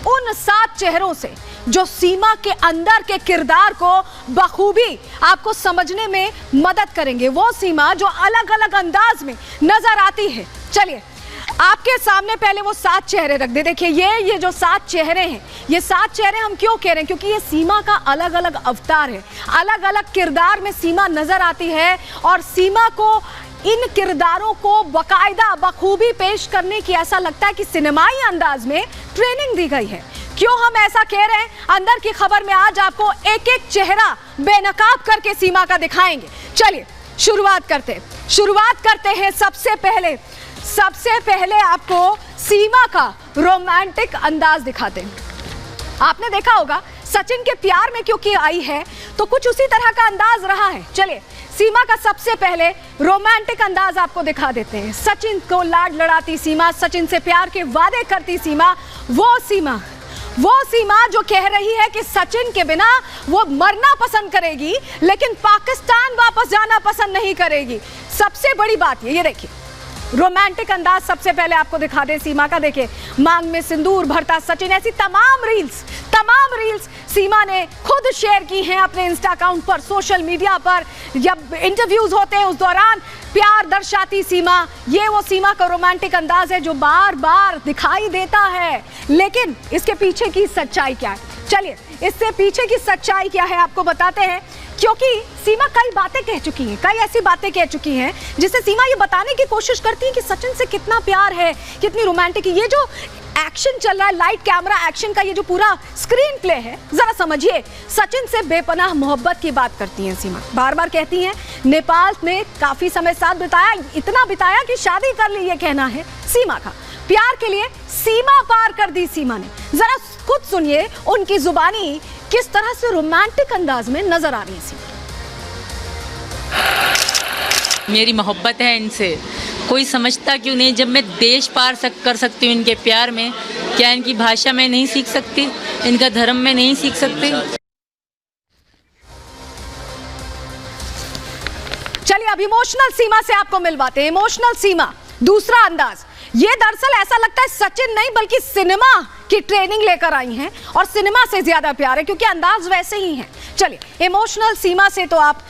उन 7 चेहरों से जो सीमा के अंदर के किरदार को बखूबी आपको समझने में मदद करेंगे। वो सीमा जो अलग अलग अंदाज में नजर आती है। चलिए आपके सामने पहले वो 7 चेहरे रख दे। देखिए ये जो 7 चेहरे हैं, ये 7 चेहरे हम क्यों कह रहे हैं? क्योंकि ये सीमा का अलग अलग अवतार है, अलग अलग किरदार में सीमा नजर आती है और सीमा को इन किरदारों को बकायदा बखूबी पेश करने की ऐसा लगता है कि सिनेमाई अंदाज में ट्रेनिंग दी गई है। क्यों हम ऐसा कह रहे हैं? अंदर की खबर में आज आपको एक एक चेहरा बेनकाब करके सीमा का दिखाएंगे। चलिए शुरुआत करते हैं। सबसे पहले आपको सीमा का रोमांटिक अंदाज दिखाते हैं। आपने देखा होगा सचिन के प्यार में क्योंकि आई है तो कुछ उसी तरह का अंदाज रहा है। चलिए सीमा का सबसे पहले रोमांटिक अंदाज आपको दिखा देते हैं। सचिन को लाड लड़ाती सीमा, सचिन से प्यार के वादे करती सीमा, वो सीमा जो कह रही है कि सचिन के बिना वो मरना पसंद करेगी लेकिन पाकिस्तान वापस जाना पसंद नहीं करेगी। सबसे बड़ी बात ये देखिए रोमांटिक अंदाज सबसे पहले आपको दिखा दे सीमा का। देखिए मांग में सिंदूर भरता सचिन, ऐसी तमाम रील्स सीमा ने खुद शेयर की हैं अपने इंस्टा अकाउंट पर, सोशल मीडिया पर। जब इंटरव्यूज होते हैं उस दौरान प्यार दर्शाती सीमा, ये वो सीमा का रोमांटिक अंदाज है जो बार बार दिखाई देता है। लेकिन इसके पीछे की सच्चाई क्या है? चलिए इससे पीछे की सच्चाई क्या है आपको बताते हैं। क्योंकि सीमा कई बातें कह चुकी हैं, कई ऐसी बातें कह चुकी हैं जिससे सीमा ये बताने की कोशिश करती है कि सचिन से कितना प्यार है, कितनी रोमांटिक है। ये जो एक्शन चल रहा है, लाइट कैमरा एक्शन का ये जो पूरा स्क्रीन प्ले है, जरा समझिए। सचिन से बेपनाह मोहब्बत की बात करती हैं सीमा, बार बार कहती हैं नेपाल में काफी समय साथ बिताया, इतना बिताया कि शादी कर ली, ये कहना है सीमा का। प्यार के लिए सीमा पार कर दी सीमा ने। जरा खुद सुनिए उनकी जुबानी किस तरह से रोमांटिक अंदाज में नजर आ रही है सीमा। मेरी मोहब्बत है इनसे, कोई समझता क्यों नहीं? जब मैं देश पार कर सकती हूँ इनके प्यार में, क्या इनकी भाषा में नहीं सीख सकती? इनका धर्म में नहीं सीख सकती? चलिए अब इमोशनल सीमा से आपको मिलवाते हैं। इमोशनल सीमा, दूसरा अंदाज। ये दरअसल ऐसा लगता है सचिन नहीं बल्कि सिनेमा की ट्रेनिंग लेकर आई हैं और सिनेमा से ज्यादा प्यार है क्योंकि अंदाज वैसे ही है। चलिए इमोशनल सीमा से तो आप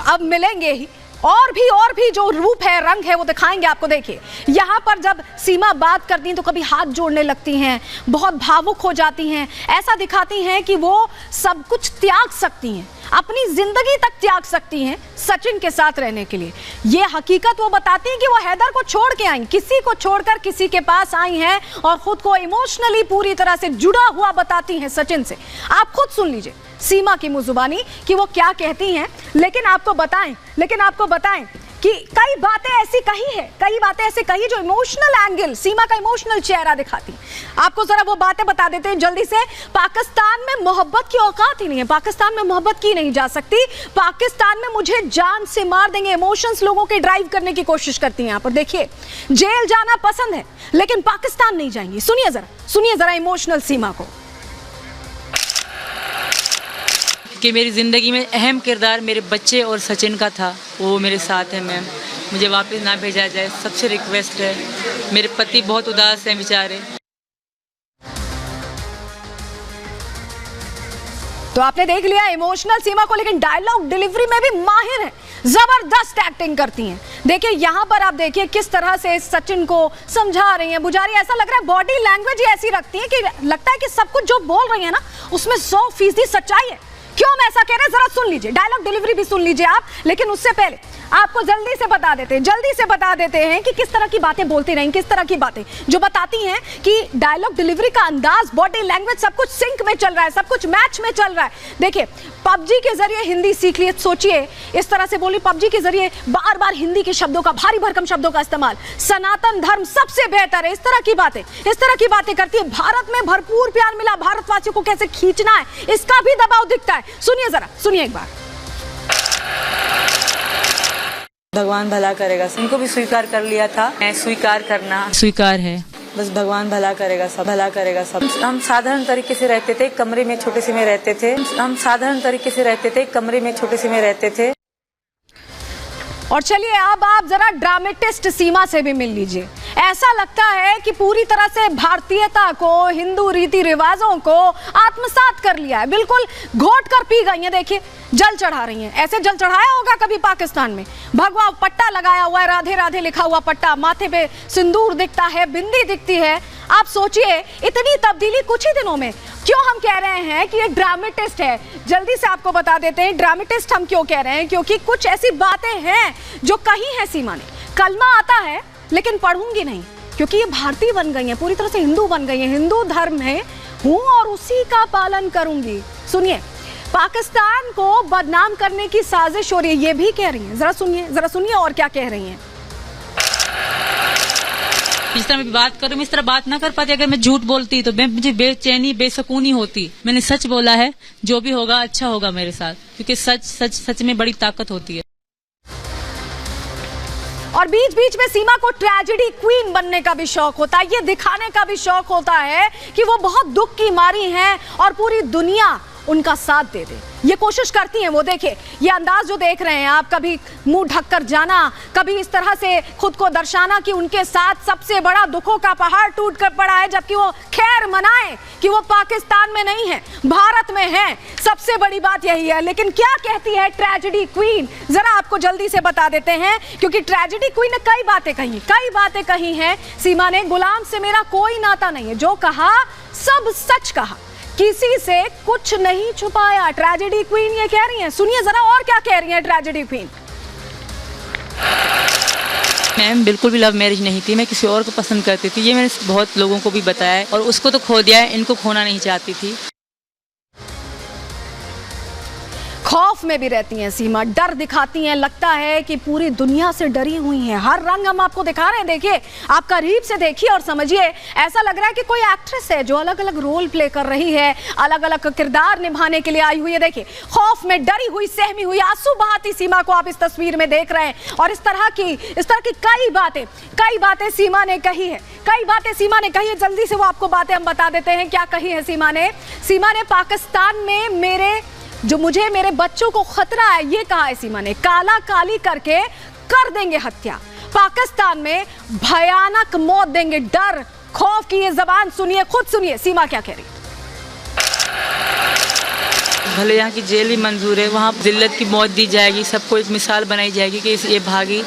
अब मिलेंगे ही, और भी जो रूप है, रंग है, वो दिखाएंगे आपको। देखिए यहाँ पर जब सीमा बात करती हैं तो कभी हाथ जोड़ने लगती हैं, बहुत भावुक हो जाती हैं, ऐसा दिखाती हैं कि वो सब कुछ त्याग सकती हैं, अपनी जिंदगी तक त्याग सकती हैं सचिन के साथ रहने के लिए। ये हकीकत वो बताती हैं कि वो हैदर को छोड़ के आई, किसी को छोड़कर किसी के पास आई हैं और खुद को इमोशनली पूरी तरह से जुड़ा हुआ बताती हैं सचिन से। आप खुद सुन लीजिए सीमा की मुजुबानी कि वो क्या कहती हैं। लेकिन आपको बताएं कि कई बातें ऐसी कही जो इमोशनल एंगल, सीमा का इमोशनल चेहरा दिखाती। आपको जरा वो बातें बता देते हैं जल्दी से। पाकिस्तान में मोहब्बत की औकात ही नहीं है, पाकिस्तान में मोहब्बत की नहीं जा सकती, पाकिस्तान में मुझे जान से मार देंगे। इमोशंस लोगों के ड्राइव करने की कोशिश करती हैं यहाँ पर। देखिए जेल जाना पसंद है लेकिन पाकिस्तान नहीं जाएंगी। सुनिए जरा इमोशनल सीमा को। कि मेरी ज़िंदगी में अहम किरदार मेरे बच्चे और सचिन का था, वो मेरे साथ है मैम, मुझे वापस ना भेजा जाए, सबसे रिक्वेस्ट है। मेरे पति बहुत उदास हैं बेचारे। तो आपने देख लिया इमोशनल सीमा को, लेकिन डायलॉग डिलीवरी में भी माहिर है, जबरदस्त एक्टिंग करती हैं। देखिए यहाँ पर आप देखिए किस तरह से सचिन को समझा रही हैं, बुझा रही है। ऐसा लग रहा है बॉडी लैंग्वेज ही ऐसी रखती है कि लगता है कि सब कुछ जो बोल रही है ना उसमें 100% सच्चाई है। क्यों हम ऐसा कह रहे हैं जरा सुन लीजिए, डायलॉग डिलीवरी भी सुन लीजिए आप। लेकिन उससे पहले आपको जल्दी से बता देते हैं कि किस तरह की बातें बोलती रहीं, किस तरह की बातें जो बताती हैं कि डायलॉग डिलीवरी का अंदाज, बॉडी लैंग्वेज सब कुछ सिंक में चल रहा है, सब कुछ मैच में चल रहा है। देखिए पबजी के जरिए हिंदी सीख लिए, सोचिए इस तरह से बोली, पबजी के जरिए बार बार हिंदी के शब्दों का, भारी भरकम शब्दों का इस्तेमाल, सनातन धर्म सबसे बेहतर है, इस तरह की बातें करती है। भारत में भरपूर प्यार मिला, भारतवासियों को कैसे खींचना है इसका भी दबाव दिखता है। सुनिए एक बार। भगवान भला करेगा, इनको भी स्वीकार कर लिया था, मैं स्वीकार करना स्वीकार है, बस भगवान भला करेगा सब। हम साधारण तरीके से रहते थे, कमरे में छोटे से में रहते थे। और चलिए अब आप जरा ड्रामेटिस्ट सीमा से भी मिल लीजिए। ऐसा लगता है कि पूरी तरह से भारतीयता को, हिंदू रीति रिवाजों को आत्मसात कर लिया है, बिल्कुल घोट कर पी गई हैं। देखिए जल चढ़ा रही हैं। ऐसे जल चढ़ाया होगा कभी पाकिस्तान में? भगवा पट्टा लगाया हुआ है, राधे राधे लिखा हुआ पट्टा, माथे पे सिंदूर दिखता है, बिंदी दिखती है। आप सोचिए इतनी तब्दीली कुछ ही दिनों में। क्यों हम कह रहे हैं कि ये ड्रामेटिस्ट है? जल्दी से आपको बता देते हैं ड्रामेटिस्ट हम क्यों कह रहे हैं। क्योंकि कुछ ऐसी बातें हैं जो कही है सीमा ने। कलमा आता है लेकिन पढ़ूंगी नहीं, क्योंकि ये भारतीय बन गई है, पूरी तरह से हिंदू बन गई है, हिंदू धर्म में हूं और उसी का पालन करूंगी। सुनिए, पाकिस्तान को बदनाम करने की साजिश हो रही है, ये भी कह रही हैं। जरा सुनिए और क्या कह रही हैं। इस तरह मैं बात करूं, मैं इस तरह बात ना कर पाती। अगर मैं झूठ बोलती तो मुझे बेचैनी, बेसुकूनी होती। मैंने सच बोला है, जो भी होगा अच्छा होगा मेरे साथ, क्योंकि सच में बड़ी ताकत होती है। और बीच बीच में सीमा को ट्रेजेडी क्वीन बनने का भी शौक होता है, ये दिखाने का भी शौक होता है कि वो बहुत दुख की मारी हैं और पूरी दुनिया उनका साथ दे दे। ये कोशिश करती हैं वो। देखिए ये अंदाज जो देख रहे हैं आप, कभी मुंह ढककर जाना, कभी इस तरह से खुद को दर्शाना कि उनके साथ सबसे बड़ा दुखों का पहाड़ टूट कर पड़ा है, जबकि वो खैर मनाए कि वो पाकिस्तान में नहीं है, भारत में है। सबसे बड़ी बात यही है। लेकिन क्या कहती है ट्रेजेडी क्वीन, जरा आपको जल्दी से बता देते हैं, क्योंकि ट्रेजेडी क्वीन ने कई बातें कही हैं सीमा ने। गुलाम से मेरा कोई नाता नहीं है, जो कहा सब सच कहा, किसी से कुछ नहीं छुपाया। ट्रेजेडी क्वीन ये कह रही हैं। सुनिए जरा और क्या कह रही हैं ट्रेजेडी क्वीन। मैम बिल्कुल भी लव मैरिज नहीं थी, मैं किसी और को पसंद करती थी। ये मैंने बहुत लोगों को भी बताया है, और उसको तो खो दिया है, इनको खोना नहीं चाहती थी। खौफ में भी रहती हैं सीमा, डर दिखाती हैं, लगता है कि पूरी दुनिया से डरी हुई हैं। हर रंग हम आपको दिखा रहे हैं, देखिए आप करीब से देखिए और समझिए। ऐसा लग रहा है कि कोई एक्ट्रेस है जो अलग अलग रोल प्ले कर रही है, अलग अलग किरदार निभाने के लिए आई हुई है। देखिए खौफ में डरी हुई, सहमी हुई, आंसू बहाती सीमा को आप इस तस्वीर में देख रहे हैं। और इस तरह की कई बातें सीमा ने कही है, जल्दी से वो आपको बातें हम बता देते हैं क्या कही है सीमा ने। पाकिस्तान में मुझे मेरे बच्चों को खतरा है, ये कहा है सीमा ने। काला काली करके कर देंगे हत्या, पाकिस्तान में भयानक मौत देंगे। डर खौफ की ये जबान सुनिए, खुद सुनिए सीमा क्या कह रही। भले यहाँ की जेल ही मंजूर है, वहाँ जिल्लत की मौत दी जाएगी, सबको एक मिसाल बनाई जाएगी कि ये भागी।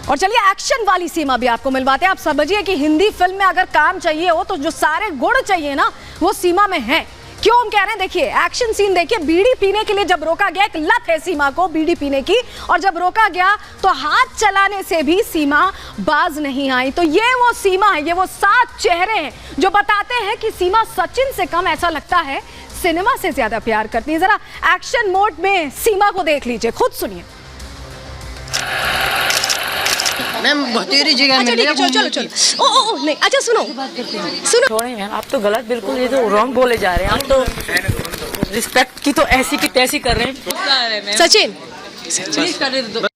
और चलिए एक्शन वाली सीमा भी आपको मिलवाते हैं। आप समझिए कि हिंदी फिल्म में अगर काम चाहिए हो तो जो सारे गुण चाहिए ना वो सीमा में है। क्यों हम कह रहे हैं, देखिए एक्शन सीन देखिए। बीड़ी पीने के लिए जब रोका गया, एक लत है सीमा को बीड़ी पीने की, और जब रोका गया तो हाथ चलाने से भी सीमा बाज नहीं आई। तो ये वो सीमा है, ये वो 7 चेहरे हैं जो बताते हैं कि सीमा सचिन से कम, ऐसा लगता है सिनेमा से ज्यादा प्यार करती है। जरा एक्शन मोड में सीमा को देख लीजिए, खुद सुनिए। मैम बतेरी जगह मिल गया। चलो ओ नहीं, अच्छा सुनो छोड़े मैम, आप तो गलत बिल्कुल ये तो रॉन्ग बोले जा रहे हैं। आप तो रिस्पेक्ट की तो ऐसी की तैसी कर रहे हैं। सचिन प्लीज कर दे।